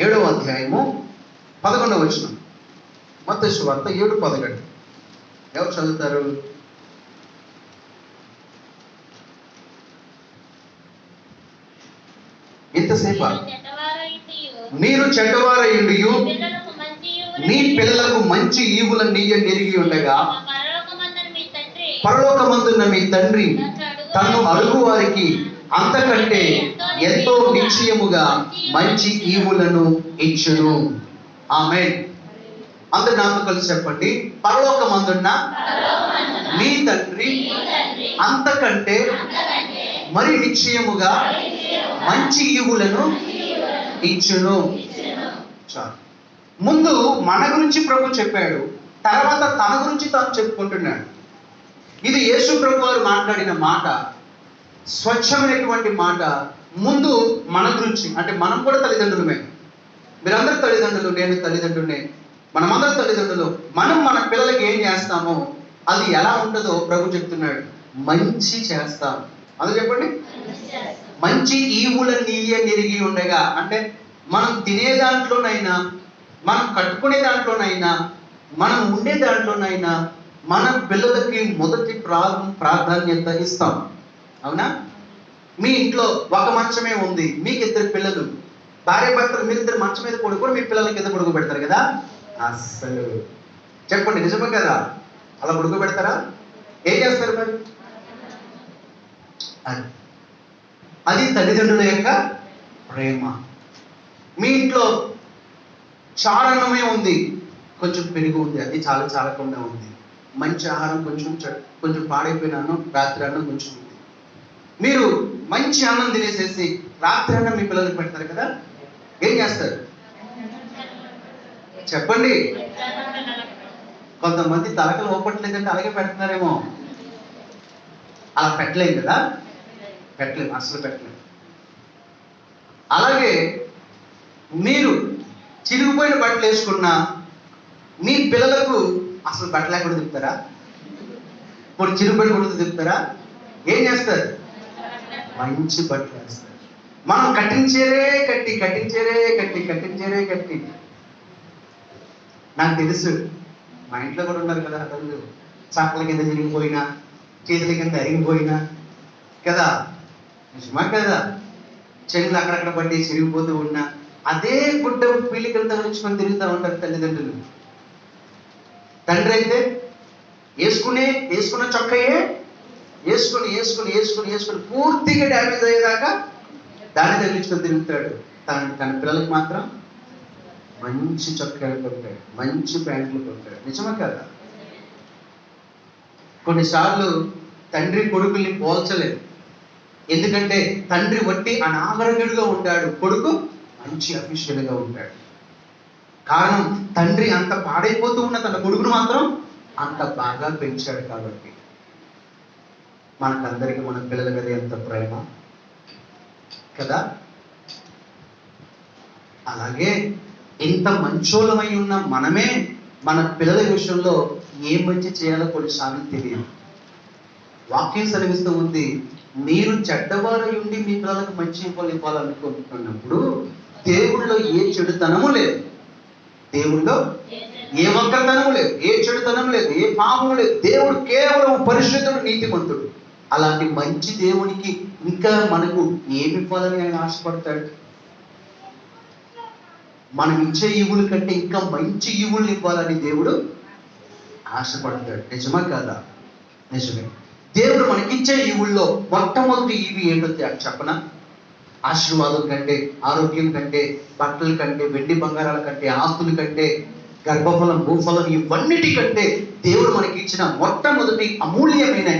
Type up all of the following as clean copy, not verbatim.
7వ అధ్యాయము 11వ వచనం. మత్తయి సువార్త 7:11. ఎవరు చదువుతారు? ఇంతసేపా? మీరు చెడ్డవారయుండియు మీ పిల్లలకు మంచి ఈవులను నెరిగి ఉండగా పరలోకమందున్న మీ తండ్రి తన్ను అడుగు వారికి అంతకంటే ఎంతో నిశ్చయముగా మంచి ఈవులను ఇచ్చును. ఆమేన్. అందరు నాతో కలిసి చెప్పండి. పరలోకమందున్న మీ తండ్రి అంతకంటే మరి నిశ్చయముగా మంచి ఈవులను ఇచ్చును. చాలు. ముందు మన గురించి ప్రభు చెప్పాడు, తర్వాత తన గురించి తాను చెప్పుకుంటున్నాడు. ఇది యేసు ప్రభు వారు మాట్లాడిన మాట, స్వచ్ఛమైనటువంటి మాట. ముందు మన గురించి, అంటే మనం కూడా తల్లిదండ్రులమే. మీరందరూ తల్లిదండ్రులు, నేను తల్లిదండ్రులే, మనమందరూ తల్లిదండ్రులు. మనం మన పిల్లలకి ఏం చేస్తామో అది ఎలా ఉంటుందో ప్రభు చెప్తున్నాడు. మంచి చేస్తాం. అది చెప్పండి. మంచి ఈవులని నెరిగి ఉండగా, అంటే మనం తినే దాంట్లోనైనా, మనం కట్టుకునే దాంట్లోనైనా, మనం ఉండే దాంట్లోనైనా మన పిల్లలకి మొదటి ప్రాధాన్యత ఇస్తాం. అవునా? మీ ఇంట్లో ఒక మంచమే ఉంది, మీకు 2 పిల్లలు, భార్య భర్తలు, మీరిద్దరు మంచం మీద పడుకొని మీ పిల్లలకి కింద పడుకోబెడతారు కదా? అస్సలు చెప్పండి, నిజమే కదా? అలా పడుకోబెడతారా? ఏం చేస్తారు మరి? అది తల్లిదండ్రుల యొక్క ప్రేమ. మీ ఇంట్లో చారన్నమే ఉంది, కొంచెం పెరుగు ఉంది, అది చాలా చాలకుండా ఉంది. మంచి ఆహారం కొంచెం పాడైపోయిన అన్నం, రాత్రి అన్నం కొంచెం ఉంది. మీరు మంచి అన్నం తినేసేసి రాత్రి అన్నం మీ పిల్లలకు పెడతారు కదా? ఏం చేస్తారు చెప్పండి? కొంతమంది తలకలు ఒప్పట్లేదంటే అలాగే పెడుతున్నారేమో. అలా పెట్టలేం కదా? పెట్టలేము, అసలు పెట్టలేము. అలాగే మీరు చిరిగిపోయిన బట్టలు వేసుకున్నా మీ పిల్లలకు అసలు బట్టలు లేకుండా తిప్పుతారా? ఇప్పుడు చిరిగిపోయిన బట్టలు తిప్పుతారా? ఏం చేస్తారు? మంచి బట్టలు వేస్తారు. మనం కట్టించేరే కట్టి నాకు తెలుసు, మా ఇంట్లో కూడా ఉన్నారు కదా అతను, చక్కల కింద చిరిగిపోయినా, చేతుల కింద అరిగిపోయినా కదా, నిజమా కదా? చెవులు అక్కడక్కడ పట్టి చిరిగిపోతూ ఉన్నా అదే గుడ్డ పీలికలు తగిలించుకొని తిరుగుతూ ఉంటారు తల్లిదండ్రులు. తండ్రి అయితే వేసుకున్న చొక్కయే వేసుకుని పూర్తిగా డ్యామేజ్ అయ్యేదాకా దాన్ని తగిలించుకొని తిరుగుతాడు. తన పిల్లలకు మాత్రం మంచి చొక్కాలు కొంటాడు, మంచి ప్యాంట్లు కొంటాడు. నిజమా కదా? కొన్నిసార్లు తండ్రి కొడుకుల్ని పోల్చలేదు. ఎందుకంటే తండ్రి వట్టి అనాగరికుడిగా ఉంటాడు, కొడుకు మంచి అఫీషియల్గా ఉంటాడు. కారణం, తండ్రి అంత పాడైపోతూ ఉన్న తన కొడుకును మాత్రం అంత బాగా పెంచాడు. కాబట్టి మనకందరికీ మన పిల్లల మీద ఎంత ప్రేమ కదా? అలాగే ఇంత మంచోళమై ఉన్న మనమే మన పిల్లల విషయంలో ఏం మంచి చేయాలో కొన్నిసార్లు తెలియదు. వాక్యం సెలవిస్తూ ఉంది, మీరు చెడ్డవారై ఉండి మీ పిల్లలకు మంచి ఇవ్వాలనుకుంటున్నప్పుడు దేవుళ్ళో ఏ చెడుతనము లేదు, దేవుళ్ళో ఏ వక్రతనము లేదు, ఏ చెడుతనం లేదు, ఏ పాపము లేదు. దేవుడు కేవలం పరిశుద్ధుడు, నీతిమంతుడు. అలాంటి మంచి దేవునికి ఇంకా మనకు ఏమి ఇవ్వాలని ఆయన ఆశపడతాడు? మనం ఇచ్చే ఈవుల కంటే ఇంకా మంచి ఈవుల్ని ఇవ్వాలని దేవుడు ఆశపడతాడు. నిజమా కాదా? నిజమే. దేవుడు మనకిచ్చే ఈవుల్లో మొట్టమొదటి ఈవి ఏంటో చెప్పనా? ఆశీర్వాదం కంటే, ఆరోగ్యం కంటే, బట్టల కంటే, వెండి బంగారాల కంటే, ఆస్తుల కంటే, గర్భఫలం, భూఫలం, ఇవన్నిటి కంటే దేవుడు మనకి ఇచ్చిన మొట్టమొదటి అమూల్యమైన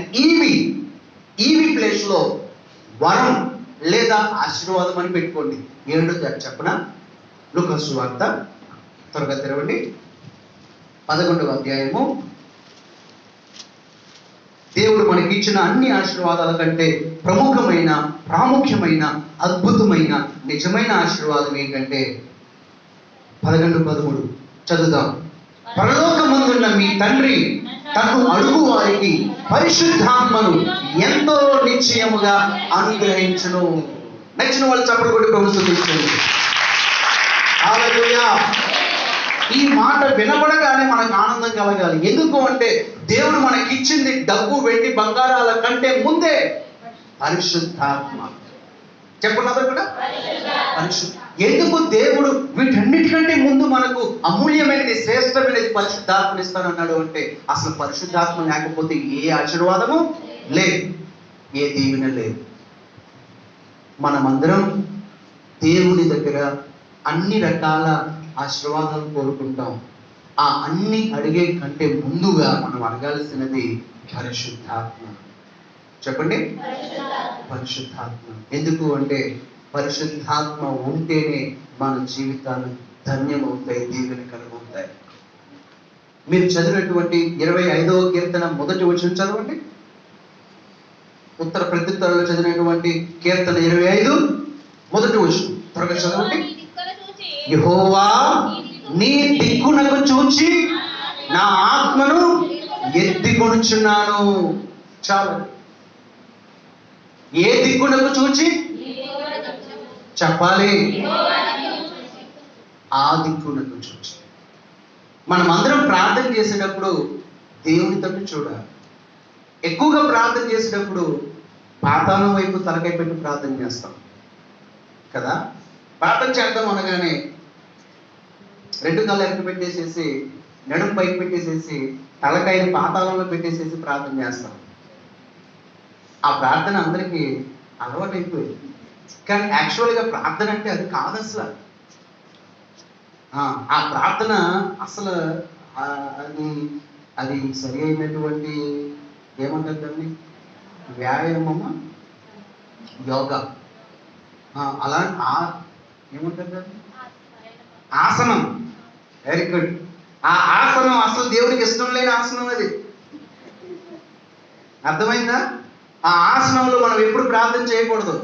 ఈవి ప్లేస్ లో వరం లేదా ఆశీర్వాదం అని పెట్టుకోండి. ఏంటో చెప్పనా? లూకా సువార్త త్వరగా తెరవండి, 11వ అధ్యాయము. దేవుడు మనకి ఇచ్చిన అన్ని ఆశీర్వాదాల కంటే ప్రముఖమైన, ప్రాముఖ్యమైన, అద్భుతమైన, నిజమైన ఆశీర్వాదం ఏంటంటే 11:13 చదువుదాం. పరలోకమందున్న మీ తండ్రి తను అడుగు వారికి పరిశుద్ధాత్మను ఎంతో నిశ్చయముగా అనుగ్రహించును. నచ్చిన వాళ్ళు చప్పట్లు కొట్టి ప్రభుత్వం తీసుకోండి. హల్లెలూయా. ఈ మాట వినబడగానే మనకు ఆనందం కలగాలి. ఎందుకు అంటే దేవుడు మనకిచ్చింది డబ్బు వెండి బంగారాల కంటే ముందే పరిశుద్ధాత్మ. చెప్పండి అందరూ కూడా పరిశుద్ధ. ఎందుకు దేవుడు వీటన్నిటికంటే ముందు మనకు అమూల్యమైనది శ్రేష్టమైనది పరిశుద్ధాత్మని ఇస్తానన్నాడు అంటే అసలు పరిశుద్ధాత్మ లేకపోతే ఏ ఆశీర్వాదము లేదు, ఏ దీవెన లేదు. మనమందరం దేవుని దగ్గర అన్ని రకాల ఆశీర్వాదాలు కోరుకుంటాం. ఆ అన్ని అడిగే కంటే ముందుగా మనం అడగాల్సినది పరిశుద్ధాత్మ. చెప్పండి పరిశుద్ధాత్మ. ఎందుకు అంటే పరిశుద్ధాత్మ ఉంటేనే మన జీవితాలు ధన్యమవుతాయి, దీవెనకరమవుతాయి. మీరు చదివినటువంటి 25వ కీర్తన మొదటి వచనం చదవండి. ఉత్తర ప్రత్యుత్తరాలు చదివినటువంటి కీర్తన 25 మొదటి వచనం త్వరగా చదవండి. యెహోవా నీ దిక్కునకు చూచి నా ఆత్మను ఎత్తికొనుచున్నాను. చాలు. ఏ దిక్కునకు చూచి చెప్పాలి? ఆ దిక్కునకు చూచి. మనం అందరం ప్రార్థన చేసేటప్పుడు దేవుని తట్టు చూడాలి. ఎక్కువగా ప్రార్థన చేసేటప్పుడు పాతాళం వైపు తలకాయ పెట్టి ప్రార్థన చేస్తాం కదా. ప్రార్థన చేద్దాం అనగానే రెండు కళ్ళు ఎక్క పెట్టేసేసి నడుము పైకి పెట్టేసేసి తలకాయని పాతాళంలో పెట్టేసేసి ప్రార్థన చేస్తాం. ఆ ప్రార్థన అందరికీ అలవాటు అయిపోయింది. కానీ యాక్చువల్గా ప్రార్థన అంటే అది కాదు అసలు. ఆ ప్రార్థన అసలు అది అది సరి అయినటువంటి ఏమంటారు దాన్ని, వ్యాయామమా యోగా అలా ఏమంటారు దాన్ని, ఆసనం. Very good. ఆ ఆసనం అసలు దేవుడికి ఇష్టం లేని ఆసనం అది. అర్థమైందా? ఆ ఆసనంలో మనం ఎప్పుడు ప్రార్థన చేయకూడదు.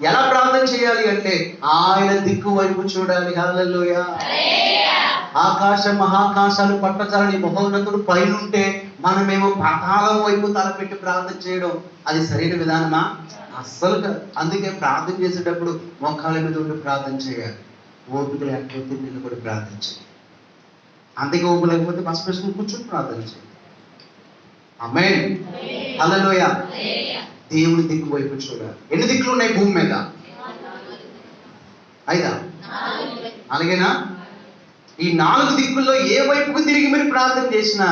ఎలా ప్రార్థన చేయాలి అంటే ఆయన దిక్కు వైపు చూడాలి. హల్లెలూయా. ఆకాశ మహాకాశాలు పట్టచాలని మహోన్నతుడు పైనుంటే మనమేమో పాతాళం వైపు తలపెట్టి ప్రార్థన చేయడం అది సరైన విధానమా? అస్సలు కాదు. అందుకే ప్రార్థన చేసేటప్పుడు మోకాళ్ళ మీద ఉండి ప్రార్థన చేయాలి. ఓపిక లేకపోతే నిలబడి ప్రార్థన చేయాలి. అందుకే ఓపిక లేకపోతే బస్ వేసుకుని కూర్చొని ప్రార్థన చేయాలి. ఆమేన్. హల్లెలూయా. దేవుని దిక్కు వైపు చూడాలి. ఎన్ని దిక్కులు ఉన్నాయి భూమి మీద? 5. అలాగేనా? ఈ 4 దిక్కుల్లో ఏ వైపుకు తిరిగి మీరు ప్రార్థన చేసినా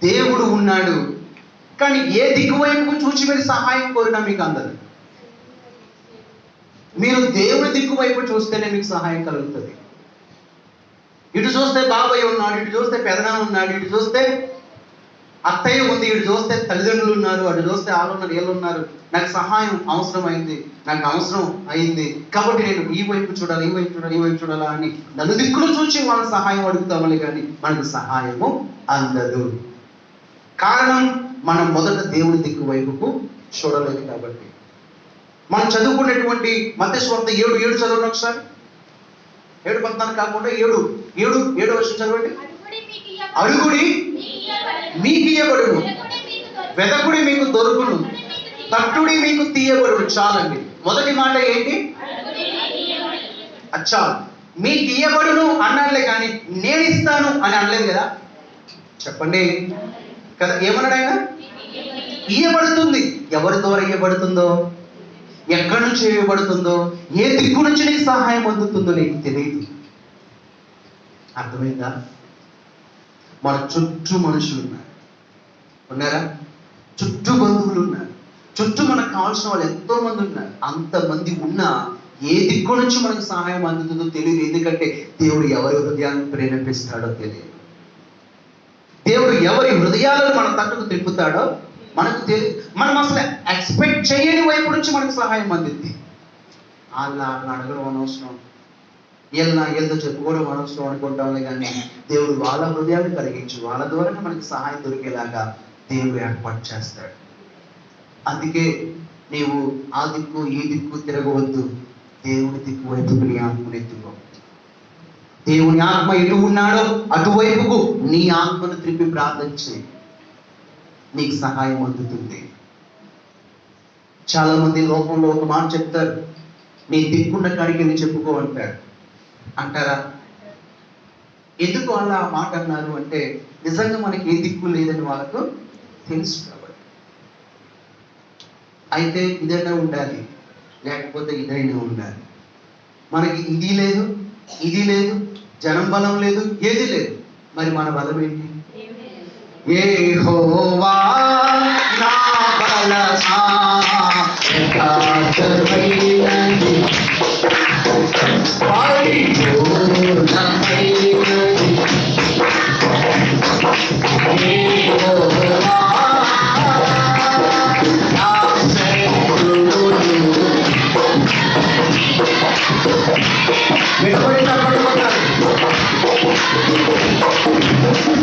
దేవుడు ఉన్నాడు. కానీ ఏ దిక్కు వైపుకు చూసి మీరు సహాయం కోరినా మీకు అందదు. మీరు దేవుని దిక్కు వైపు చూస్తేనే మీకు సహాయం కలుగుతుంది. ఇటు చూస్తే బాబాయ్ ఉన్నాడు, ఇటు చూస్తే పెదనాన్న ఉన్నాడు, ఇటు చూస్తే అత్తయ్య ఉంది, ఇటు చూస్తే తల్లిదండ్రులు ఉన్నారు, అటు చూస్తే వాళ్ళు ఉన్నారు, వీళ్ళు ఉన్నారు. నాకు సహాయం అవసరమైంది, నాకు అవసరం అయింది కాబట్టి నేను ఈ వైపు చూడాలి, ఈ వైపు చూడాలి, ఈ వైపు చూడాలా అని నలుదిక్కులు చూసి వాళ్ళ సహాయం అడుగుతామని కానీ మనకు సహాయము అందదు. కారణం మనం మొదట దేవుని దిక్కు వైపుకు చూడలేదు కాబట్టి. మనం చదువుకునేటువంటి మత్తయి సువార్త 7:7 చదవండి ఒకసారి. 7:14 కాకుండా 7 వర్షం చదవండి. అడుగుడి మీకు ఇయ్యబడును, వెదకుడి మీకు దొరుకును, తట్టుడి మీకు తీయబడును. చాలండి. మొదటి మాట ఏంటి? అచ్చా, మీకు ఇయ్యబడును అన్నాడులే కానీ నేను ఇస్తాను అని అనలేదు కదా. చెప్పండి కదా. ఏమన్నాడు ఆయన? ఇయ్యబడుతుంది. ఎవరి ద్వారా ఇయ్యబడుతుందో, ఎక్కడి నుంచి ఇవ్వబడుతుందో, ఏ దిక్కు నుంచి నీకు సహాయం అందుతుందో నీకు తెలియదు. అర్థమైందా? మన చుట్టూ మనుషులు ఉన్నారా? చుట్టూ బంధువులు ఉన్నారు, చుట్టూ మనకు కావాల్సిన వాళ్ళు ఎంతో మంది ఉన్నారు. అంతమంది ఉన్నా ఏ దిక్కు నుంచి మనకు సహాయం అందుతుందో తెలియదు. ఎందుకంటే దేవుడు ఎవరి హృదయాన్ని ప్రేరేపిస్తాడో తెలియదు. దేవుడు ఎవరి హృదయాలను మన తట్టుకు తిప్పుతాడో మనకు తెలియదు. మనం అసలు ఎక్స్పెక్ట్ చేయని వైపు నుంచి మనకు సహాయం అందింది. వాళ్ళ అడగడం అనవసరం, వీళ్ళతో చెప్పుకోవడం అనవసరం అనుకుంటామే కానీ దేవుడు వాళ్ళ హృదయాన్ని కలిగించి వాళ్ళ ద్వారా మనకి సహాయం దొరికేలాగా దేవుడు ఏర్పాటు చేస్తాడు. అందుకే నీవు ఆ దిక్కు ఈ దిక్కు తిరగవద్దు. దేవుని దిక్కు వైపుకు నీ ఆత్మను ఎత్తుకో. దేవుని ఆత్మ ఎటు ఉన్నాడో అటువైపుకు నీ ఆత్మను త్రిప్పి ప్రార్థన చేయి, నీకు సహాయం అందుతుంది. చాలా మంది లోకంలో ఒక మాట చెప్తారు, నీ దిక్కున్న కాడికి వెళ్ళి చెప్పుకో అంటారు. అంటారా? ఎందుకు వాళ్ళు ఆ మాట అన్నారు అంటే నిజంగా మనకి ఏ దిక్కు లేదని వాళ్ళకు తెలుసు కాబట్టి. అయితే ఇదైనా ఉండాలి, లేకపోతే ఇదైనా ఉండాలి. మనకి ఇది లేదు, ఇది లేదు, జనం బలం లేదు, ఏది లేదు. మరి మన బలం ఏంటి? యెహోవా నా బలమా యథార్థమైనది పరిపూర్ణమైనది. యెహోవా నా శత్రువులు వెలువడిన పడిపోతారు.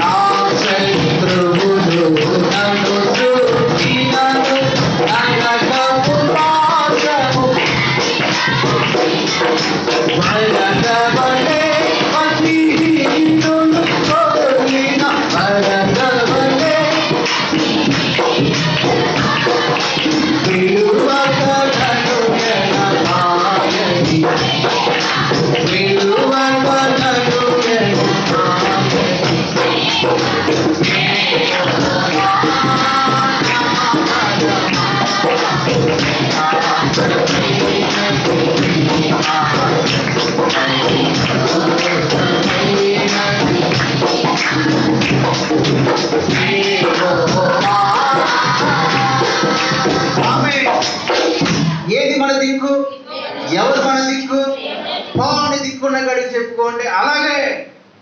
నా శత్రువులు నన్ను చుట్టినను నరకపు పాశము వరదవలే పసిహీనులు కోరిన వరదవలే విలువక నన్ను ఎనబాయని విలువక నన్ను ఏది మన దిక్కు? ఎవరు మన దిక్కు? పాని దిక్కున్న కాడికి చెప్పుకోండి. అలాగే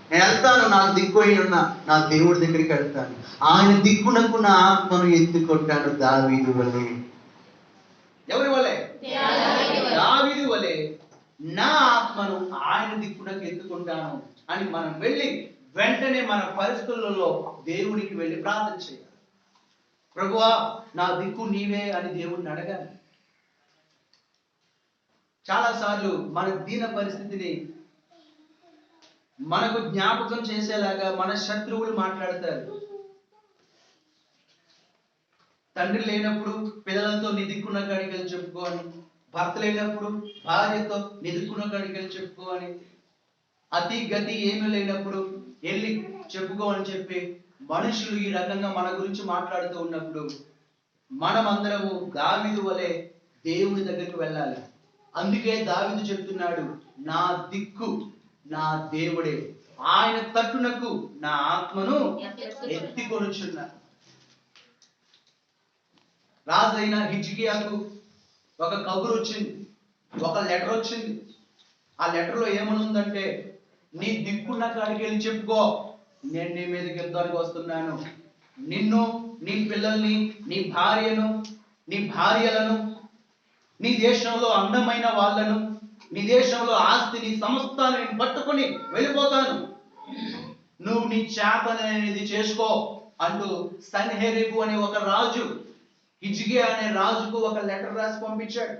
నేను వెళ్తాను, నాకు దిక్కు అయి ఉన్న నా దేవుడి దగ్గరికి వెళ్తాను. ఆయన దిక్కునకు నా ఆత్మను ఎత్తుకొట్టాను దావీదు వలె. ఎవరి వలె? దావీదు వలె నా ఆత్మను ఆయన దిక్కునకు ఎత్తుకుంటాను అని మనం వెళ్ళి వెంటనే మన పరిస్థితులలో దేవునికి వెళ్ళి ప్రార్థన చేయాలి. ప్రభువా నా దిక్కు నీవే అని దేవుణ్ణి అడగాలి. చాలాసార్లు మన దీన పరిస్థితిని మనకు జ్ఞాపకం చేసేలాగా మన శత్రువులు మాట్లాడతారు. తండ్రి లేనప్పుడు పిల్లలతో నీ దిక్కున్న కాడికి వెళ్ళి చెప్పుకోని, భర్త లేనప్పుడు భార్యతో నీ దిక్కున్న కాడికి వెళ్ళి చెప్పుకోని, అతి గతి ఏమీ లేనప్పుడు వెళ్ళి చెప్పుకోని చెప్పి మనుషులు ఈ రకంగా మన గురించి మాట్లాడుతూ ఉన్నప్పుడు మనమందరము దావీదు వలె దేవుని దగ్గరికి వెళ్ళాలి. అందుకే దావీదు చెప్తున్నాడు, నా దిక్కు నా దేవుడే, ఆయన తట్టునకు నా ఆత్మను ఎత్తికొనుచున్నా. రాజైన హిజ్కియాకు ఒక కబురు వచ్చింది, ఒక లెటర్ వచ్చింది. ఆ లెటర్లో ఏమనుందంటే, నీ దిక్కున్న కాడికి వెళ్ళి చెప్పుకో, నేను నీ మీదకి యుద్ధానికి వస్తున్నాను. నిన్ను, నీ పిల్లల్ని, నీ భార్యను, నీ భార్యలను, నీ దేశంలో అందమైన వాళ్ళను, నీ దేశంలో ఆస్తిని సమస్తాన్ని నేను పట్టుకొని వెళ్ళిపోతాను. నువ్వు నీ చేతననేది చేసుకో అంటూ సన్హెరీబు అనే ఒక రాజు హిజ్కియా అనే రాజుకు ఒక లెటర్ రాసి పంపించాడు.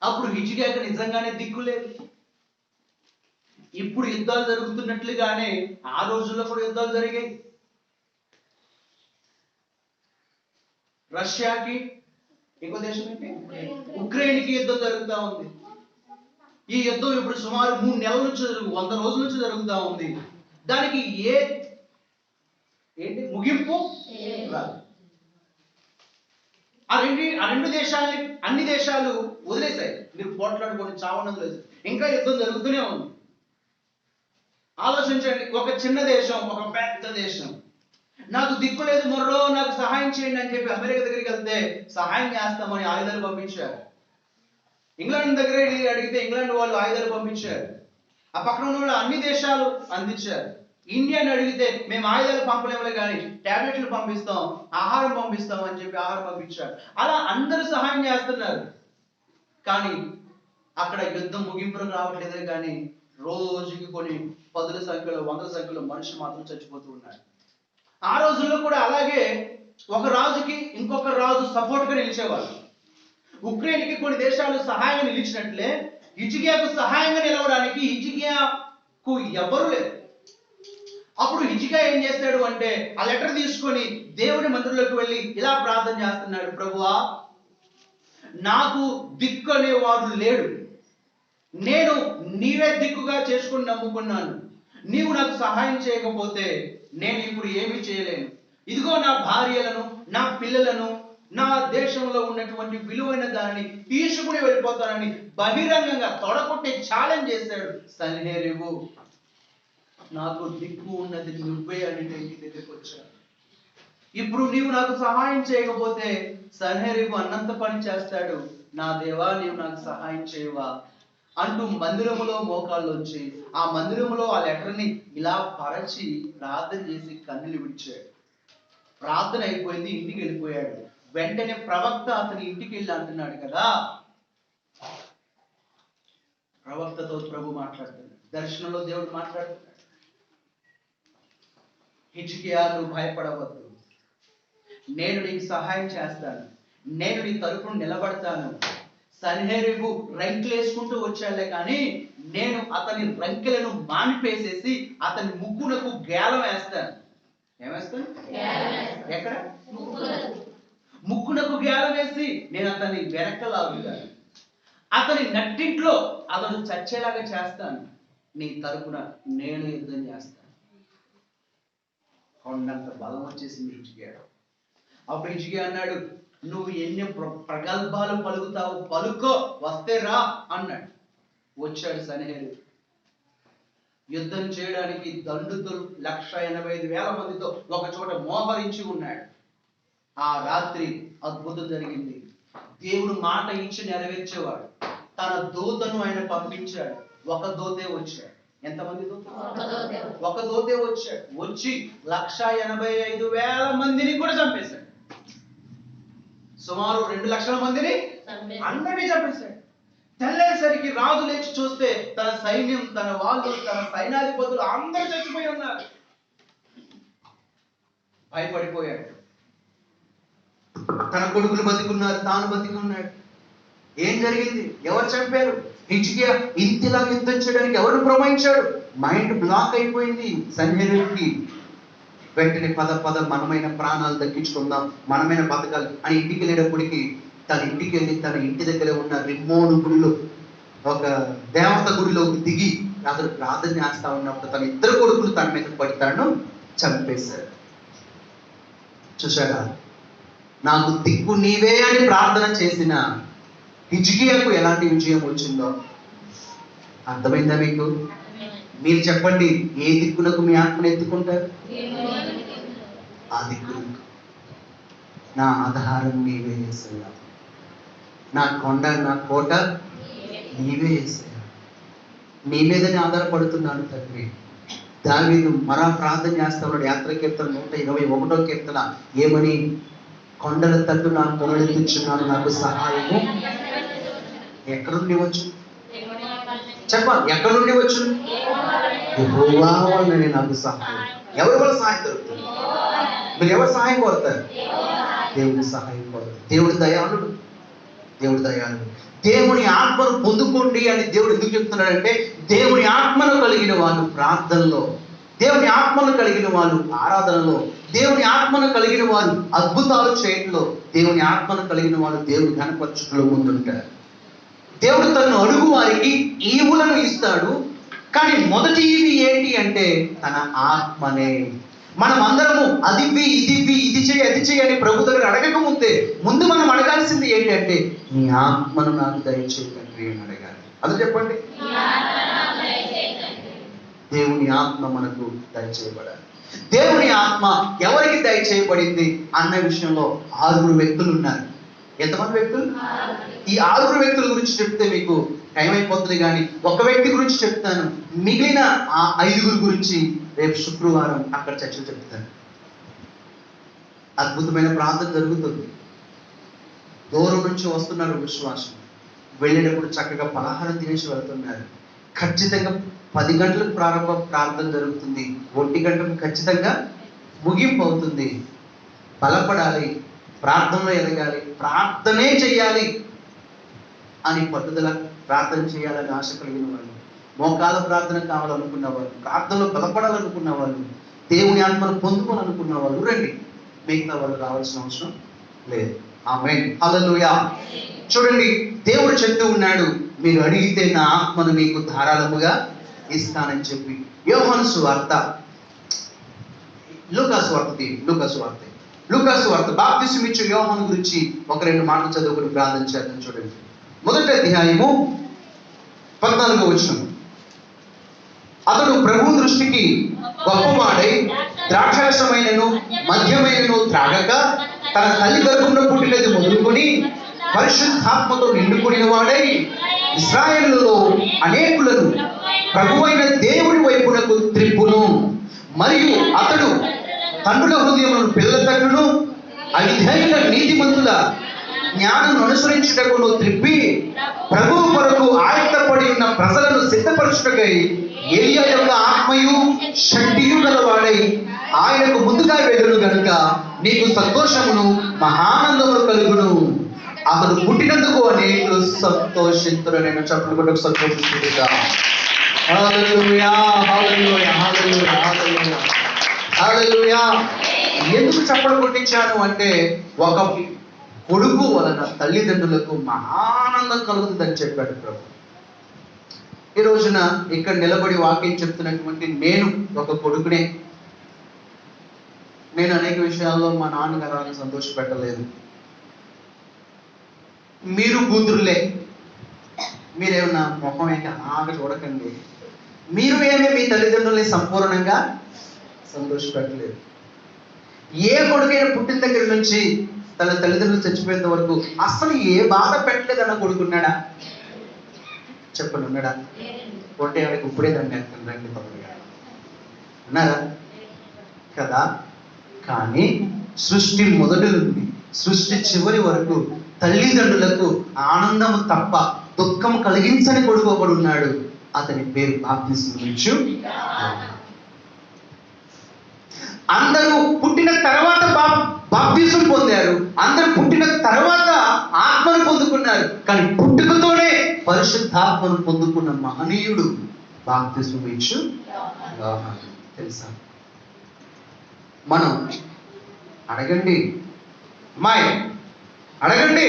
అప్పుడు హిజ్కియాకు నిజంగానే దిక్కు లేదు. ఇప్పుడు యుద్ధాలు జరుగుతున్నట్లుగానే ఆ రోజుల్లో కూడా యుద్ధాలు జరిగాయి. రష్యాకి, ఇంకో దేశం ఏంటి, ఉక్రెయిన్కి యుద్ధం జరుగుతూ ఉంది. ఈ యుద్ధం ఇప్పుడు సుమారు 3 నెలల నుంచి 100 రోజుల నుంచి జరుగుతూ ఉంది. దానికి ఏంటి ముగింపు రాదు. ఆ రెండు దేశాలని అన్ని దేశాలు వదిలేశాయి. మీరు పోట్లాడుకొని చావడం లేదు, ఇంకా యుద్ధం జరుగుతూనే ఉంది. ఆలోచించండి, ఒక చిన్న దేశం, ఒక పెద్ద దేశం, నాకు దిక్కు లేదు మొర్రో నాకు సహాయం చేయండి అని చెప్పి అమెరికా దగ్గరికి వెళ్తే సహాయం చేస్తామని ఆయుధాలు పంపించారు. ఇంగ్లాండ్ దగ్గర అడిగితే ఇంగ్లాండ్ వాళ్ళు ఆయుధాలు పంపించారు. ఆ పక్కన ఉన్న వాళ్ళు అన్ని దేశాలు అందించారు. ఇండియాని అడిగితే మేము ఆయుధాలు పంపలేములే కానీ టాబ్లెట్లు పంపిస్తాం, ఆహారం పంపిస్తాం అని చెప్పి ఆహారం పంపించారు. అలా అందరూ సహాయం చేస్తున్నారు. కానీ అక్కడ యుద్ధం ముగింపులకు రావట్లేదే కానీ రోజుకి కొన్ని 10ల సంఖ్యలో 100ల సంఖ్యలో మనుషులు మాత్రం చచ్చిపోతూ ఉన్నారు. ఆ రోజుల్లో కూడా అలాగే ఒక రాజుకి ఇంకొక రాజు సపోర్ట్ గా నిలిచేవాళ్ళు. ఉక్రెయిన్కి కొన్ని దేశాలు సహాయంగా నిలిచినట్లే హిజ్కియాకు సహాయంగా నిలవడానికి హిజ్కియాకు ఎవరు లేరు. అప్పుడు హిజ్కియా ఏం చేస్తాడు అంటే ఆ లెటర్ తీసుకొని దేవుని మందిరంలోకి వెళ్ళి ఇలా ప్రార్థన చేస్తున్నాడు, ప్రభువా నాకు దిక్కు అనేవాడు లేడు, నేను నీవే దిక్కుగా చేసుకుని నమ్ముకున్నాను. నీవు నాకు సహాయం చేయకపోతే నేను ఇప్పుడు ఏమీ చేయలేను. ఇదిగో నా భార్యలను, నా పిల్లలను, నా దేశంలో ఉన్నటువంటి విలువైన దాన్ని తీసుకుని వెళ్ళిపోతానని బహిరంగంగా తొడగొట్టి ఛాలెంజ్ చేశాడు సన్హెరీబు. నాకు దిక్కు ఉన్నది నువ్వే అని ఇంటి దగ్గరికి వచ్చాను. ఇప్పుడు నీవు నాకు సహాయం చేయకపోతే సన్హెరీబు అన్నంత పని చేస్తాడు. నా దేవా, నీవు నాకు సహాయం చేయవా అంటూ మందిరములో మోకాళ్ళు వచ్చి ఆ మందిరములో ఆ లెటర్ని ఇలా పరచి ప్రార్థన చేసి కన్నులు విడిచాడు. ప్రార్థన అయిపోయింది, ఇంటికి వెళ్ళిపోయాడు. వెంటనే ప్రవక్త అతని ఇంటికి వెళ్ళి అంటున్నాడు కదా, ప్రవక్తతో ప్రభు మాట్లాడుతున్నాడు, దర్శనంలో దేవుడు మాట్లాడుతున్నాడు. హిజ్కియా, నువ్వు భయపడవద్దు, నేను నీకు సహాయం చేస్తాను, నేను నీ తరపున నిలబడతాను. సన్హెరీబు రంకెలు వేసుకుంటూ వచ్చాడులే కానీ నేను అతని రంకెలను మానిపేసేసి అతని ముక్కునకు గేలం వేస్తాను. ఏమేస్తాను? ఎక్కడ? ముక్కునకు గేలం వేసి నేను అతన్ని వెనక్కలాగుతాను. అతని నట్టింట్లో అతను చచ్చేలాగా చేస్తాను. నీ తరపున నేను యుద్ధం చేస్తాను. కొండంత బలం వచ్చేసింది హిజ్కియా. అప్పుడు హిజ్కియా అన్నాడు, నువ్వు ఎన్ని ప్రగల్భాలు పలుకుతావు, పలుకో, వస్తే రా అన్నాడు. వచ్చాడు సన్హెరీబు. యుద్ధం చేయడానికి దండుతులు 1,85,000 మందితో ఒక చోట మోహరించి ఉన్నాడు. ఆ రాత్రి అద్భుతం జరిగింది. దేవుడు మాట ఇచ్చి నెరవేర్చేవాడు. తన దూతను ఆయన పంపించాడు. ఒక దూతే వచ్చాడు. ఎంతమంది దూత? ఒక దూతే వచ్చాడు. వచ్చి 1,85,000 మందిని కూడా చంపేశాడు. సుమారు 2 లక్షల మందిని అందరినీ చంపేశాడు. తెల్లేసరికి రాజు లేచి చూస్తే తన సైన్యం, తన వాళ్ళు, తన సైనాధిపతులు అందరూ చచ్చిపోయి ఉన్నారు. భయపడిపోయాడు. తన కొడుకులు బతికున్నారు, తాను బతికున్నాడు. ఏం జరిగింది? ఎవరు చంపారు? హిజ్కియా ఇంటిలా యుద్ధం చేయడానికి ఎవరు పురమాయించాడు? మైండ్ బ్లాక్ అయిపోయింది సన్హెరీబుకి. వెంటనే పద మనమైన ప్రాణాలు దక్కించుకుందాం, మనమైన బతకాలి అని ఇంటికి వెళ్ళేటప్పటికి తన ఇంటికి వెళ్ళి తన ఇంటి దగ్గర ఉన్న రిమ్మోను గుడిలో, ఒక దేవత గుడిలోకి దిగి అతను ప్రార్థన చేస్తా ఉన్నప్పుడు తన 2 కొడుకులు తన మీద పడి తనను చంపేశాడు. చూశాడా? నాకు దిక్కు నీవే అని ప్రార్థన చేసిన హిజ్కియాకు ఎలాంటి విజయం వచ్చిందో అర్థమైందా మీకు? మీరు చెప్పండి, ఏ దిక్కునకు మీ ఆత్మను ఎత్తుకుంటారు? ఆ దిక్కు. నా ఆధారం నీవే యేసయ్యా, నా కొండ, నా కోట నీవే యేసయ్యా, నీ మీదనే ఆధారపడుతున్నాను తండ్రి. దావీదు మరా ప్రార్థన చేస్తా ఉన్నాడు. యాత్ర కీర్తన 121వ కీర్తన ఏమని? కొండల తట్టు నా కొనెత్తుచున్నాను, నాకు సహాయము ఎక్కడ నుండి వచ్చు? చెప్పాలి, ఎక్కడ నుండి వచ్చు? యెహోవా వలన నాకు సహాయం. ఎవరి వల్ల సహాయం దొరుకుతుంది? మీరు ఎవరు సహాయం కోరుతారు? దేవుడి సహాయం కోరుతారు. దేవుడి దయాళుడు, దేవుడి దయాళుడు. దేవుని ఆత్మను పొందుకోండి అని దేవుడు ఎందుకు చెప్తున్నాడంటే, దేవుని ఆత్మను కలిగిన వాళ్ళు ప్రార్థనలో, దేవుని ఆత్మను కలిగిన వాళ్ళు ఆరాధనలో, దేవుని ఆత్మను కలిగిన వారు అద్భుతాలు చేయడంలో, దేవుని ఆత్మను కలిగిన వాళ్ళు దేవుని ఘనపరచుటలో ముందుంటారు. దేవుడు తను అడుగు వారికి ఈవులను ఇస్తాడు. కానీ మొదటి ఈవి ఏంటి అంటే తన ఆత్మనే. మనం అందరము అదివ్వి, ఇదివ్వి, ఇది చేయి, అది చేయి అని ప్రభు దగ్గర అడగక ముందు మనం అడగాల్సింది ఏంటంటే, నీ ఆత్మను నాకు దయచేయి తండ్రి అని అడగాలి. అది చెప్పండి. దేవుని ఆత్మ మనకు దయచేయబడాలి. దేవుని ఆత్మ ఎవరికి దయచేయబడింది అన్న విషయంలో 6 వ్యక్తులు ఉన్నారు. ఎంతమంది వ్యక్తులు? ఈ 6 వ్యక్తుల గురించి చెప్తే మీకు టైం అయిపోతుంది, కానీ ఒక వ్యక్తి గురించి చెప్తాను. మిగిలిన ఆ 5 గురించి రేపు శుక్రవారం అక్కడ చర్చలు చెప్తాను. అద్భుతమైన ప్రార్థన జరుగుతుంది. దూరం నుంచి వస్తున్నారు విశ్వాసం. వెళ్ళేటప్పుడు చక్కగా పలహారం తినేసి వెళ్తున్నారు. ఖచ్చితంగా 10 గంటలకు ప్రార్థన జరుగుతుంది. 1 గంటలకు ఖచ్చితంగా ముగింపు అవుతుంది. బలపడాలి, ప్రార్థనలో ఎదగాలి, ప్రార్థనే చెయ్యాలి అని పట్టుదల, ప్రార్థన చేయాలని ఆశ కలిగిన వాళ్ళు, మోకాల ప్రార్థన కావాలనుకున్న వాళ్ళు, ప్రార్థనలో బలపడాలనుకున్న వాళ్ళు, దేవుని ఆత్మను పొందుకోవాలనుకున్న వాళ్ళు రండి. మిగతా వాళ్ళు రావాల్సిన అవసరం లేదు. ఆమేన్, హల్లెలూయా. చూడండి, దేవుడు చెప్తూ ఉన్నాడు, మీరు అడిగితే నా ఆత్మను మీకు ధారాళముగా ఇస్తానని చెప్పి. యోహాను సువార్త, లూకా సువార్త బాప్తిసం ఇచ్చే యోహాను గురించి ఒక 2 మాటలు చదువుకుని ప్రార్థన చేద్దాం. చూడండి, 1వ అధ్యాయము 14వ వచనం. అతడు ప్రభు దృష్టికి గొప్పవాడై ద్రాక్షరసమైనను మద్యమైనను త్రాగక తన తల్లి గర్భంలో పుట్టినది మొదలుకొని పరిశుద్ధాత్మతో నిండుకుని వాడై ఇశ్రాయేలులో అనేకులను ప్రభువైన దేవుడి వైపునకు త్రిప్పును. మరియు అతడు తండ్రుల హృదయములను పిల్లల తట్టును అవిధేయుల నీతిమంతుల జ్ఞానం అనుసరించుటకును త్రిప్పి ప్రభువు కొరకు ఆయత్తపడి ఉన్న ప్రజలను సిద్ధపరచుటకై ఏలియా యొక్క ఆత్మయు శక్తియు గలవాడై ఆయనకు ముందుగా వెళ్ళును గనుక నీకు సంతోషమును మహానందమును కలుగును. అతడు పుట్టినందుకు అనేకులు సంతోషింతురు. నేను చెప్పకుండా సంతోషిస్తున్నా. హల్లెలూయా, హల్లెలూయా, హల్లెలూయా, హల్లెలూయా, హల్లెలూయా. ఎందుకు చప్పలు కొట్టించాను అంటే, ఒక కొడుకు వలన తల్లిదండ్రులకు మహానందం కలుగుతుందని చెప్పాడు ప్రభు. ఈ రోజున ఇక్కడ నిలబడి వాక్యం చెప్తున్నటువంటి నేను ఒక కొడుకునే. నేను అనేక విషయాల్లో మా నాన్నగారిని సంతోషపెట్టలేదు. మీరు కూతురులే, మీరేమన్నా ముఖం ఏంటి అలాగా చూడకండి. మీరు ఏమీ మీ తల్లిదండ్రుల్ని సంపూర్ణంగా సంతోషపెట్టలేదు. ఏ కొడుకైనా పుట్టిన దగ్గర నుంచి తన తల్లిదండ్రులు చచ్చిపోయేంత వరకు అసలు ఏ బాధ పెట్టలేదన్న కొడుకున్నాడా? చెప్పండి, ఉన్నాడా? కొంటే ఎవరికి ఇప్పుడే దాన్ని రండి తప్పుగా అన్నారా కదా? కానీ సృష్టి మొదటి నుండి సృష్టి చివరి వరకు తల్లిదండ్రులకు ఆనందము తప్ప దుఃఖం కలిగించని కొడుకు ఒకడు ఉన్నాడు. అతని పేరు బాప్తిసం ఇచ్చు. అందరూ పుట్టిన తర్వాత బాప్తిసం పొందారు, అందరూ పుట్టిన తర్వాత ఆత్మను పొందుకున్నారు. కానీ పుట్టుకతోనే పరిశుద్ధాత్మను పొందుకున్న మహనీయుడు బాప్తిసం ఇచ్చు యోహాను. తెలుసా? మనం అడగండి, అమ్మాయి అడగండి,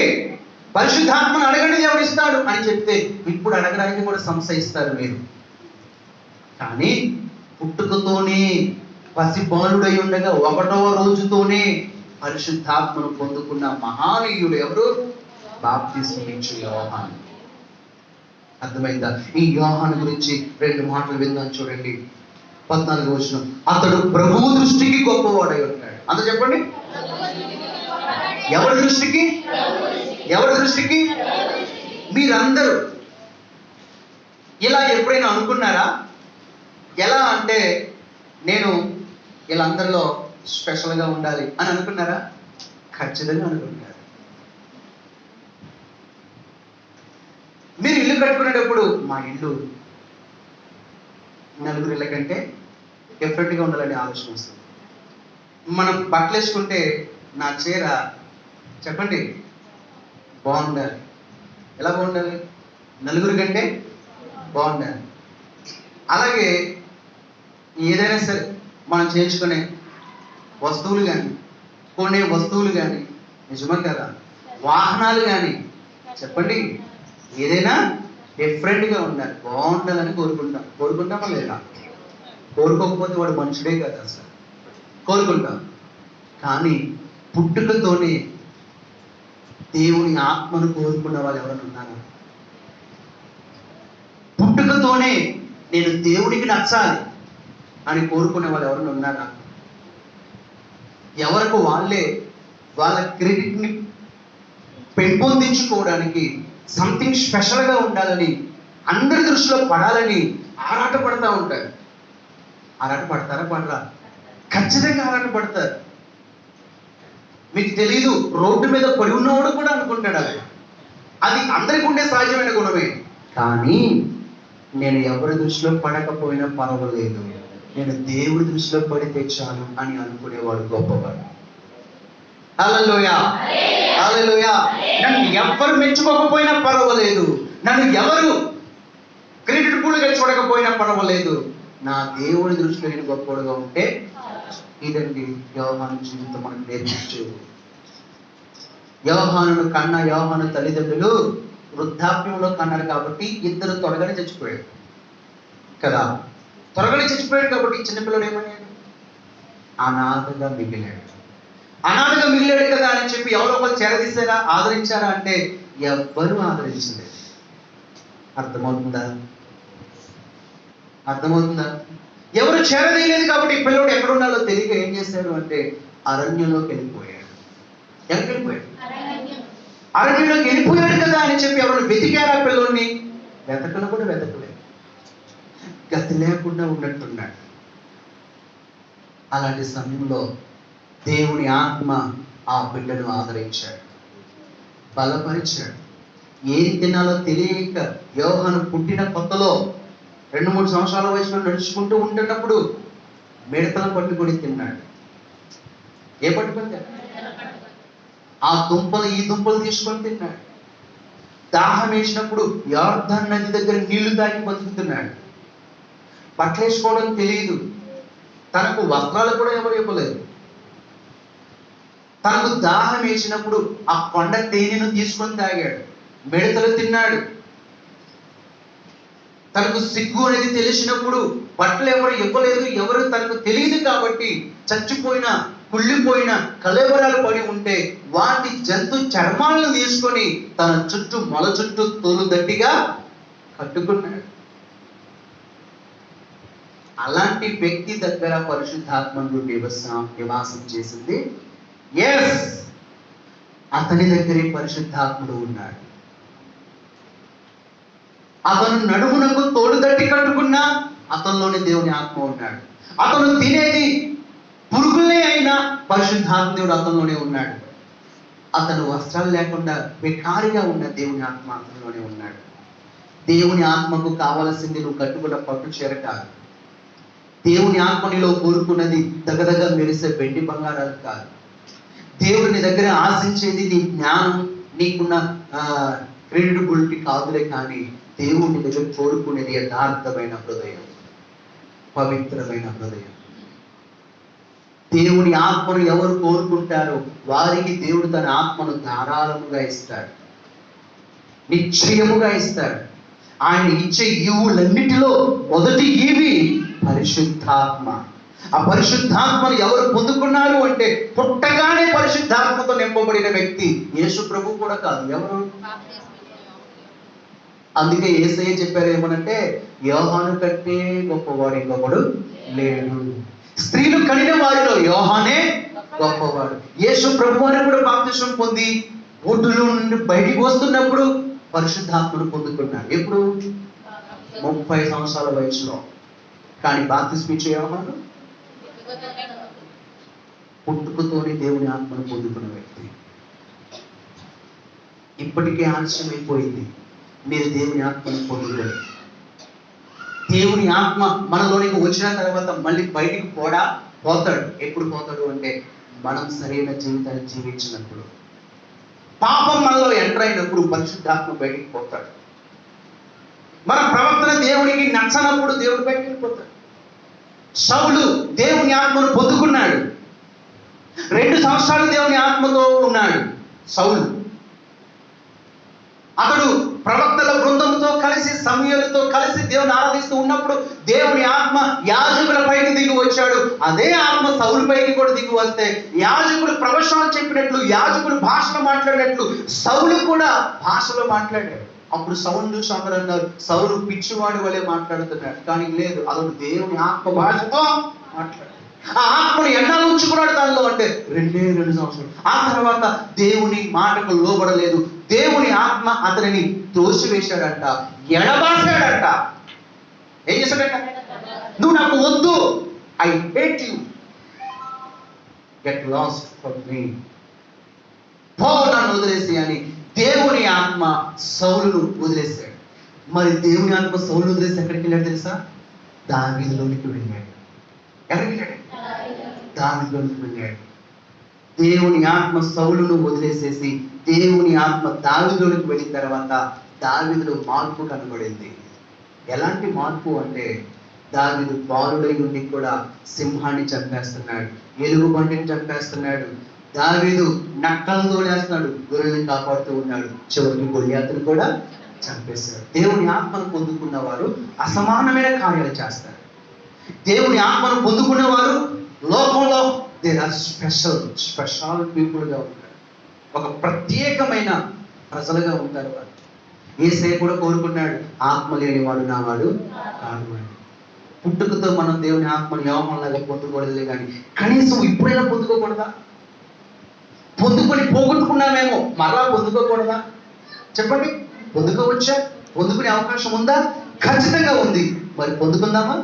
పరిశుద్ధాత్మను అడగండి, దేవుడు ఇస్తాడు అని చెప్తే ఇప్పుడు అడగడానికి కూడా సంశయిస్తారు మీరు. కానీ పుట్టుకతోనే పసిబాలుడై ఉండగా 1వ రోజుతోనే పరిశుద్ధాత్మను పొందుకున్న మహానీయుడు ఎవరు? బాప్తిసం ఇచ్చు యోహాను. అర్థమైందా? ఈ యోహాను గురించి 2 మాటలు విందాం. చూడండి, 14వ వచనం. అతడు ప్రభువు దృష్టికి గొప్పవాడై ఉన్నాడు. అంత చెప్పండి. ఎవరి దృష్టికి? ఎవరి దృష్టికి? మీరందరూ ఇలా ఎప్పుడైనా అనుకున్నారా? ఎలా అంటే, నేను వీళ్ళందరిలో స్పెషల్గా ఉండాలి అని అనుకున్నారా? ఖచ్చితంగా అనుకుంటారు. మీరు ఇల్లు కట్టుకునేటప్పుడు మా ఇల్లు నలుగురు ఇళ్ళ కంటే డిఫరెంట్గా ఉండాలని ఆలోచన వస్తుంది. మనం బట్టలు వేసుకుంటే నా చీర చెప్పండి బాగుండాలి. ఎలా బాగుండాలి? నలుగురి కంటే బాగుండాలి. అలాగే ఏదైనా సరే మనం చేయించుకునే వస్తువులు కానీ, కొనే వస్తువులు కానీ, నిజమే కదా, వాహనాలు కానీ చెప్పండి, ఏదైనా డిఫరెంట్గా ఉండాలి, బాగుండాలని కోరుకుంటామా లేదా? కోరుకోకపోతే వాడు మనుషుడే కదా, అసలు కోరుకుంటాం. కానీ పుట్టుకతోనే దేవుని ఆత్మను కోరుకున్న వాళ్ళు ఎవరైనా ఉన్నారా? పుట్టుకతోనే నేను దేవుడికి నచ్చాలి అని కోరుకునే వాళ్ళు ఎవరైనా ఉన్నారా? ఎవరికి వాళ్ళే వాళ్ళ క్రెడిట్ని పెంపొందించుకోవడానికి సంథింగ్ స్పెషల్గా ఉండాలని, అందరి దృష్టిలో పడాలని ఆరాట పడతా ఉంటారు. ఆరాట పడతారా? పడరా? ఖచ్చితంగా ఆరాట పడతారు. మీకు తెలీదు, రోడ్డు మీద పడి ఉన్నవాడు కూడా అనుకుంటాడు అది అందరికీ ఉండే సహజమైన గుణమే. కానీ నేను ఎవరి దృష్టిలో పడకపోయినా పర్వాలేదు, నేను దేవుడి దృష్టిలో పడితే చాలు అని అనుకునేవాడు గొప్పవాడు. హల్లెలూయా, హల్లెలూయా. నన్ను ఎవరు మెచ్చుకోకపోయినా పర్వాలేదు, నన్ను ఎవరు క్రెడిట్ఫుల్గా చూడకపోయినా పర్వాలేదు, నా దేవుడి దృష్టిలో నేను గొప్పవాడుగా ఉంటే ఇదండి యోహాను జీవితం మనకు నేర్పించేది. యోహానును కన్న యోహాను తల్లిదండ్రులు వృద్ధాప్యంలో కన్నారు కాబట్టి ఇద్దరు త్వరగానే చచ్చిపోయాడు కదా. త్వరగానే చచ్చిపోయాడు కాబట్టి చిన్నపిల్లడు ఏమయ్యాడు? అనాథగా మిగిలాడు. అనాథగా మిగిలాడు కదా అని చెప్పి ఎవరో ఒకరు చేరదీశారా, ఆదరించారా అంటే ఎవ్వరూ ఆదరించలేదు. అర్థమవుతుందా? అర్థమవుతుందా? ఎవరు చేరదీయలేదు కాబట్టి ఈ పిల్లడు ఎక్కడ ఉండాలో తెలియక ఏం చేశాడు అంటే అరణ్యంలోకి వెళ్ళిపోయాడు. ఎక్కడికి వెళ్ళిపోయాడు? అరణ్యంలోకి వెళ్ళిపోయాడు కదా అని చెప్పి ఎవరు వెతికారా పిల్లోడిని? వెతకలు కూడా వెతకలేదు. గతి లేకుండా ఉన్నట్టున్నాడు. అలాంటి సమయంలో దేవుని ఆత్మ ఆ బిడ్డను ఆదరించాడు, బలపరిచాడు. ఏం తినాలో తెలియక యోహాను పుట్టిన కొత్తలో 2-3 సంవత్సరాల వయసులో నడుచుకుంటూ ఉంటున్నప్పుడు మిడతల పట్టుకొని తిన్నాడు. ఏ పట్టుకొని తిన్నాడు? ఆ దుంపలు ఈ దుంపలు తీసుకొని తిన్నాడు. దాహం వేసినప్పుడు యోర్దాను నది దగ్గర నీళ్లు తాగి బతుకుతున్నాడు. బట్టలేసుకోవడం తెలియదు. తనకు వస్త్రాలు కూడా ఎవరు ఇవ్వలేదు. తనకు దాహం వేసినప్పుడు ఆ కొండ తేనెను తీసుకొని తాగాడు, మిడతలు తిన్నాడు. తనకు సిగ్గు అనేది తెలిసినప్పుడు బట్టలు ఎవరు ఇవ్వలేదు, ఎవరు తనకు తెలియదు కాబట్టి చచ్చిపోయిన కుళ్ళిపోయిన కళేబరాలు పడి ఉంటే వాటి జంతు చర్మాలను తీసుకొని తన చుట్టూ మొల చుట్టూ తోలు దట్టిగా కట్టుకున్నాడు. అలాంటి వ్యక్తి దగ్గర పరిశుద్ధాత్మను నివాసం చేసింది. ఎస్, అతని దగ్గరే పరిశుద్ధాత్ముడు ఉన్నాడు. అతను నడుమునకు తోడు దట్టి కట్టుకున్నా అతనిలోని దేవుని ఆత్మ ఉన్నాడు. అతను తినేది పురుగులే అయినా పరిశుద్ధాత్ముడు అతనిలోనే ఉన్నాడు. అతను వస్త్రాలు లేకుండా బెకారిగా ఉన్న దేవుని ఆత్మ అతనిలోనే ఉన్నాడు. దేవుని ఆత్మకు కావలసింది నువ్వు కట్టుకున్న పట్టు చీర కాదు. దేవుని ఆత్మనిలో కోరుకున్నది దగదగ మెరిసే వెండి బంగారాలు కాదు. దేవుని దగ్గర ఆశించేది నీ జ్ఞానం, నీకున్న క్రెడిబిలిటీ కాదులే. కానీ దేవుని దగ్గర కోరుకునేది యథార్థమైన హృదయం, పవిత్రమైన హృదయం. దేవుని ఆత్మను ఎవరు కోరుకుంటారో వారికి దేవుడు తన ఆత్మను ధారాళముగా ఇస్తాడు, నిశ్చయముగా ఇస్తాడు. ఆయన ఇచ్చే ఈవులన్నిటిలో మొదటి ఈవి పరిశుద్ధాత్మ. ఆ పరిశుద్ధాత్మను ఎవరు పొందుకున్నారు అంటే పుట్టగానే పరిశుద్ధాత్మతో నింపబడిన వ్యక్తి యేసు ప్రభు కూడా కాదు. ఎవరు? అందుకే యేసయ్య చెప్పారు ఏమనంటే, యోహాను కంటే గొప్పవాడు ఇంకొకడు లేడు. స్త్రీలు కనిన వారిలో యోహానే గొప్పవాడు. యేసు ప్రభు వారు కూడా బాప్తిసం పొంది ఒడ్డులో నుండి బయటికి వస్తున్నప్పుడు పరిశుద్ధాత్మను పొందుకున్నాడు. ఎప్పుడు? 30 సంవత్సరాల వయసులో. కానీ బాప్తిసం ఇచ్చే యోహాను పుట్టుకతోనే దేవుని ఆత్మను పొందుకున్న వ్యక్తి. ఇప్పటికే ఆలస్యమైపోయింది. మీరు దేవుని ఆత్మను పొందుకోలేదు. దేవుని ఆత్మ మనలోనికి వచ్చిన తర్వాత మళ్ళీ బయటికి పోతాడు. ఎప్పుడు పోతాడు అంటే మనం సరైన జీవితాన్ని జీవించినప్పుడు. పాపం మనలో ఎంటర్ అయినప్పుడు పరిశుద్ధాత్మ బయటికి పోతాడు. మన ప్రవర్తన దేవునికి నచ్చనప్పుడు దేవుడు బయటికి వెళ్ళిపోతాడు. సౌలు దేవుని ఆత్మను పొందుకున్నాడు. 2 సంవత్సరాలు దేవుని ఆత్మతో ఉన్నాడు సౌలు. అతడు ప్రవక్తల బృందంతో కలిసి సమూయేలుతో కలిసి దేవుని ఆరాధిస్తూ ఉన్నప్పుడు దేవుని ఆత్మ యాజకుల పైకి దిగి వచ్చాడు. అదే ఆత్మ సౌలు పైకి కూడా దిగి వస్తే యాజకులు ప్రవచనాలు చెప్పినట్లు, యాజకులు భాషలో మాట్లాడినట్లు సౌలు కూడా భాషలో మాట్లాడాడు. అప్పుడు సౌలు చూసి అందరూ అన్నారు, సౌలు పిచ్చివాడి వలె మాట్లాడుతున్నాడు. కానీ లేదు, అతడు దేవుని ఆత్మ భాషతో మాట్లాడాడు. ఆ ఆత్మను ఎన్నాళ్ళు ఉంచుకున్నాడు దానిలో అంటే 2 సంవత్సరాలు. ఆ తర్వాత దేవుని మాటకు లోబడలేదు. దేవుని ఆత్మ అతనిని త్రోసివేశాడంట, ఎడబాసాడంట. ఏం చేశాడంట? నువ్వు నాకు వద్దు, I hate you, get lost for me, పో నన్ను వదిలేసి అని దేవుని ఆత్మ సౌలును వదిలేశాడు. మరి దేవుని ఆత్మ సౌలు వదిలేసి ఎక్కడికి వెళ్ళాడు తెలుసా? దావీదులోనికి వెళ్ళాడు. ఎక్కడికి వెళ్ళాడు? దావీదులోనికి వెళ్ళాడు. దేవుని ఆత్మ సౌలును వదిలేసేసి దేవుని ఆత్మ దావీదులోనికి వెళ్ళిన తర్వాత దావీదులో మార్పు కనబడింది. ఎలాంటి మార్పు అంటే దావీదు బాలుడై ఉండి కూడా సింహాన్ని చంపేస్తున్నాడు, ఎలుగుబంటిని చంపేస్తున్నాడు, దావీదు నక్కలను తోడేస్తున్నాడు, గొర్రెలను కాపాడుతూ ఉన్నాడు, చివరికి గొల్యాతును కూడా చంపేశాడు. దేవుని ఆత్మను పొందుకున్న వారు అసమానమైన కార్యాలు చేస్తారు. దేవుని ఆత్మను పొందుకున్న వారు లోకంలో దేర్ ఆర్ స్పెషల్ పీపుల్గా ఉంటారు. ఒక ప్రత్యేకమైన ప్రజలుగా ఉంటారు వారు. యేసయ్య కూడా కోరుకున్నాడు, ఆత్మ లేనివాడు నా వాడు కాదు అని. పుట్టుకతో మనం దేవుని ఆత్మను యోహంలాగా పొందుకోలేదులే కానీ కనీసం ఇప్పుడైనా పొందుకోకూడదా? పొందుకొని పోగొట్టుకున్నామేమో, మరలా పొందుకోకూడదా? చెప్పండి, పొందుకోవచ్చా? పొందుకునే అవకాశం ఉందా? ఖచ్చితంగా ఉంది. మరి పొందుకుందామా?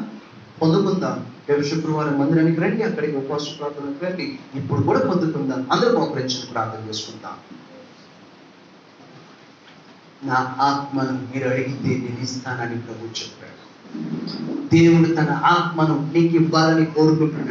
పొందుకుందాం. రేపు శుక్రవారం మందిరానికి రండి, అక్కడికి ఉపవాస ప్రార్థనకు రండి. ఇప్పుడు కూడా పొందుకుందాం. అందరూ మోకరించి ప్రార్థన చేసుకుందాం. నా ఆత్మను మీరు అడిగితే నేను ఇస్తానని ప్రభు చెప్పాడు. దేవుడు తన ఆత్మను నీకు ఇవ్వాలని కోరుకుంటున్నాడు.